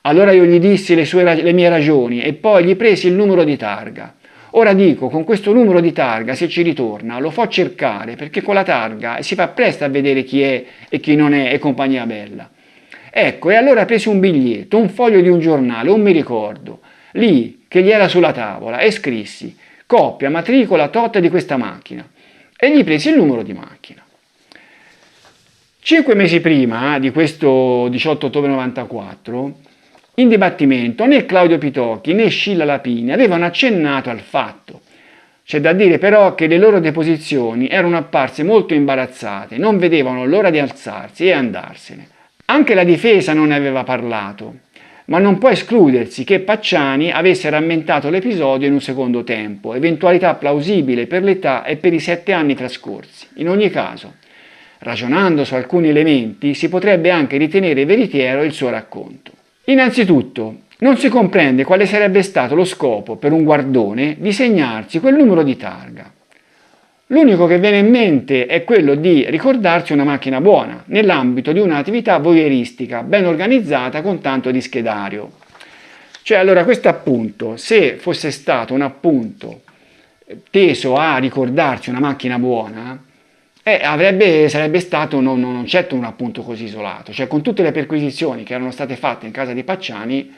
Allora io gli dissi le mie ragioni e poi gli presi il numero di targa. Ora dico, con questo numero di targa, se ci ritorna, lo fo cercare, perché con la targa si fa presto a vedere chi è e chi non è e compagnia bella. Ecco, e allora presi un biglietto, un foglio di un giornale, non mi ricordo, lì, che gli era sulla tavola, e scrissi, coppia, matricola, tot di questa macchina, e gli presi il numero di macchina. 5 mesi prima di questo 18 ottobre 94, in dibattimento né Claudio Pitocchi né Scilla Lapini avevano accennato al fatto. C'è da dire però che le loro deposizioni erano apparse molto imbarazzate, non vedevano l'ora di alzarsi e andarsene. Anche la difesa non ne aveva parlato, ma non può escludersi che Pacciani avesse rammentato l'episodio in un secondo tempo, eventualità plausibile per l'età e per i 7 anni trascorsi. In ogni caso, ragionando su alcuni elementi, si potrebbe anche ritenere veritiero il suo racconto. Innanzitutto, non si comprende quale sarebbe stato lo scopo per un guardone di segnarsi quel numero di targa. L'unico che viene in mente è quello di ricordarsi una macchina buona, nell'ambito di un'attività voyeuristica ben organizzata con tanto di schedario. Cioè, allora, questo appunto, se fosse stato un appunto teso a ricordarsi una macchina buona, sarebbe stato non certo un appunto così isolato. Cioè, con tutte le perquisizioni che erano state fatte in casa di Pacciani,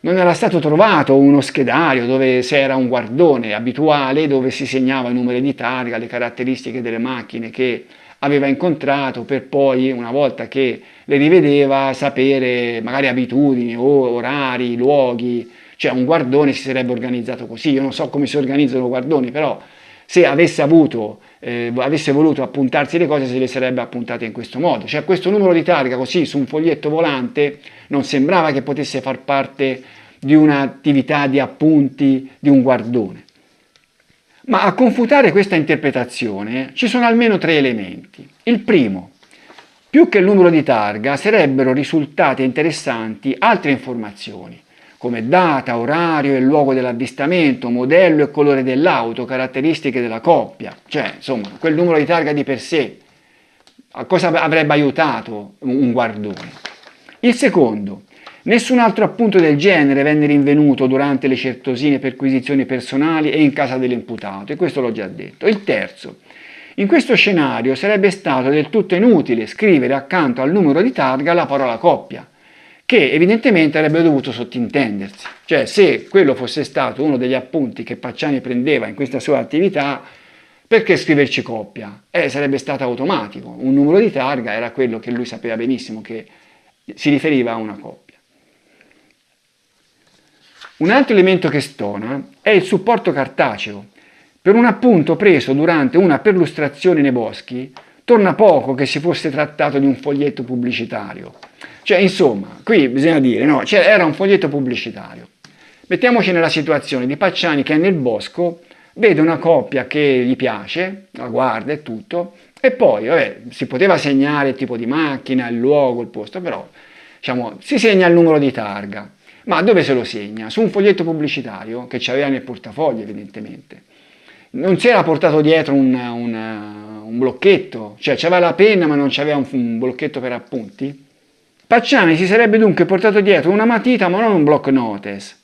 non era stato trovato uno schedario dove c'era un guardone abituale dove si segnava i numeri di targa, le caratteristiche delle macchine che aveva incontrato, per poi, una volta che le rivedeva, sapere magari abitudini o orari, luoghi. Cioè, un guardone si sarebbe organizzato così. Io non so come si organizzano i guardoni, però se avesse voluto appuntarsi le cose, se le sarebbe appuntate in questo modo. Cioè, questo numero di targa così su un foglietto volante non sembrava che potesse far parte di un'attività di appunti di un guardone. Ma a confutare questa interpretazione ci sono almeno 3 elementi. Il primo, più che il numero di targa sarebbero risultate interessanti altre informazioni, come data, orario e luogo dell'avvistamento, modello e colore dell'auto, caratteristiche della coppia. Cioè, insomma, quel numero di targa di per sé, a cosa avrebbe aiutato un guardone? Il secondo, nessun altro appunto del genere venne rinvenuto durante le certosine perquisizioni personali e in casa dell'imputato, e questo l'ho già detto. Il terzo, in questo scenario sarebbe stato del tutto inutile scrivere accanto al numero di targa la parola coppia, che evidentemente avrebbe dovuto sottintendersi. Cioè, se quello fosse stato uno degli appunti che Pacciani prendeva in questa sua attività, perché scriverci coppia? Sarebbe stato automatico. Un numero di targa era quello che lui sapeva benissimo che si riferiva a una coppia. Un altro elemento che stona è il supporto cartaceo. Per un appunto preso durante una perlustrazione nei boschi, torna poco che si fosse trattato di un foglietto pubblicitario. Cioè, insomma, qui bisogna dire, no, era un foglietto pubblicitario. Mettiamoci nella situazione di Pacciani che è nel bosco, vede una coppia che gli piace, la guarda e tutto, e poi, si poteva segnare il tipo di macchina, il luogo, il posto, però, diciamo, si segna il numero di targa. Ma dove se lo segna? Su un foglietto pubblicitario che c'aveva nel portafoglio, evidentemente. Non si era portato dietro un blocchetto, cioè c'aveva la penna ma non c'aveva un blocchetto per appunti? Pacciani si sarebbe dunque portato dietro una matita ma non un block notice,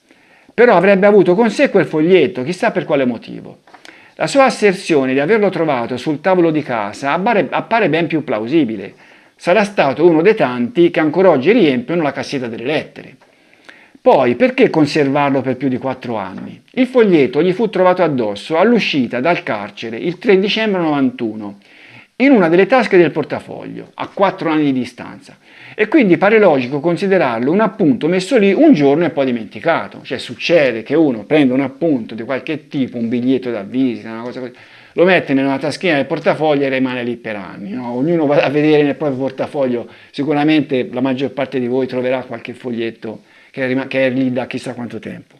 però avrebbe avuto con sé quel foglietto, chissà per quale motivo. La sua asserzione di averlo trovato sul tavolo di casa appare ben più plausibile. Sarà stato uno dei tanti che ancora oggi riempiono la cassetta delle lettere. Poi, perché conservarlo per più di 4 anni? Il foglietto gli fu trovato addosso all'uscita dal carcere il 3 dicembre 91, in una delle tasche del portafoglio, a 4 anni di distanza. E quindi pare logico considerarlo un appunto messo lì un giorno e poi dimenticato. Cioè, succede che uno prende un appunto di qualche tipo, un biglietto da visita, una cosa così, lo mette nella taschina del portafoglio e rimane lì per anni. No? Ognuno va a vedere nel proprio portafoglio, sicuramente la maggior parte di voi troverà qualche foglietto che è lì da chissà quanto tempo.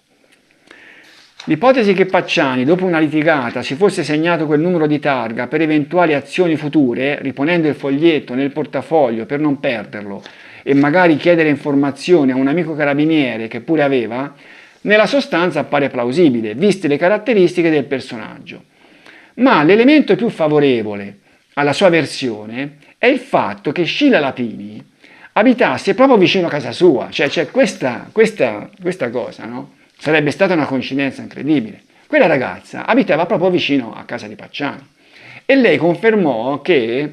L'ipotesi che Pacciani, dopo una litigata, si fosse segnato quel numero di targa per eventuali azioni future, riponendo il foglietto nel portafoglio per non perderlo e magari chiedere informazioni a un amico carabiniere che pure aveva, nella sostanza appare plausibile, viste le caratteristiche del personaggio. Ma l'elemento più favorevole alla sua versione è il fatto che Scilla Lapini abitasse proprio vicino a casa sua, cioè questa cosa, no? Sarebbe stata una coincidenza incredibile. quella ragazza abitava proprio vicino a casa di Pacciani e lei confermò che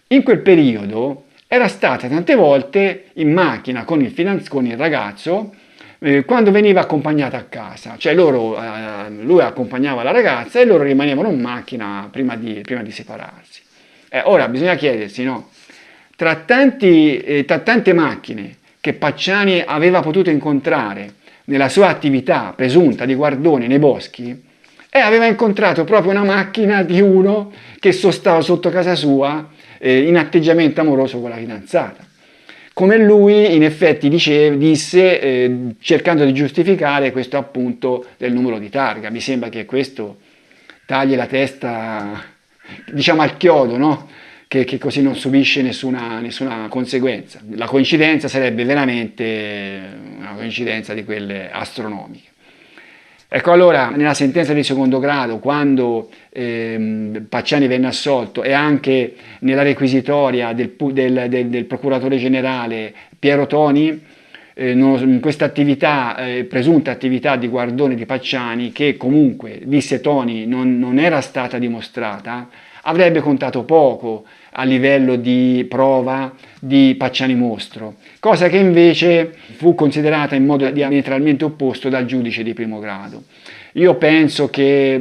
in quel periodo era stata tante volte in macchina con il ragazzo quando veniva accompagnata a casa, cioè lui accompagnava la ragazza e loro rimanevano in macchina prima di separarsi. Ora bisogna chiedersi, no? Tra tante macchine che Pacciani aveva potuto incontrare nella sua attività presunta di guardone nei boschi, aveva incontrato proprio una macchina di uno che stava sotto casa sua in atteggiamento amoroso con la fidanzata. Come lui in effetti disse, cercando di giustificare questo appunto del numero di targa. Mi sembra che questo tagli la testa, diciamo, al chiodo, no? Che così non subisce nessuna conseguenza. La coincidenza sarebbe veramente una coincidenza di quelle astronomiche. Ecco, allora, nella sentenza di secondo grado, quando Pacciani venne assolto e anche nella requisitoria del procuratore generale Piero Toni, in questa attività, presunta attività di guardone di Pacciani, che comunque, disse Toni, non era stata dimostrata, avrebbe contato poco a livello di prova di Pacciani mostro, cosa che invece fu considerata in modo diametralmente opposto dal giudice di primo grado. Io penso che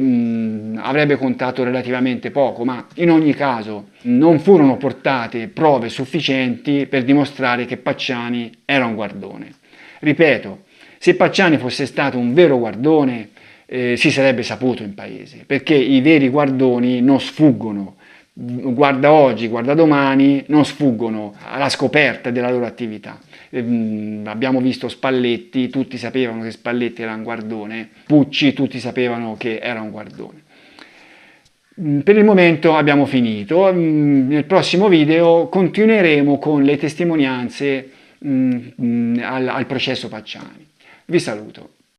avrebbe contato relativamente poco, ma in ogni caso non furono portate prove sufficienti per dimostrare che Pacciani era un guardone. Ripeto, se Pacciani fosse stato un vero guardone, si sarebbe saputo in paese, perché i veri guardoni non sfuggono, guarda oggi, guarda domani, non sfuggono alla scoperta della loro attività. Abbiamo visto Spalletti, tutti sapevano che Spalletti era un guardone, Pucci, tutti sapevano che era un guardone. Per il momento abbiamo finito, nel prossimo video continueremo con le testimonianze al processo Pacciani. Vi saluto.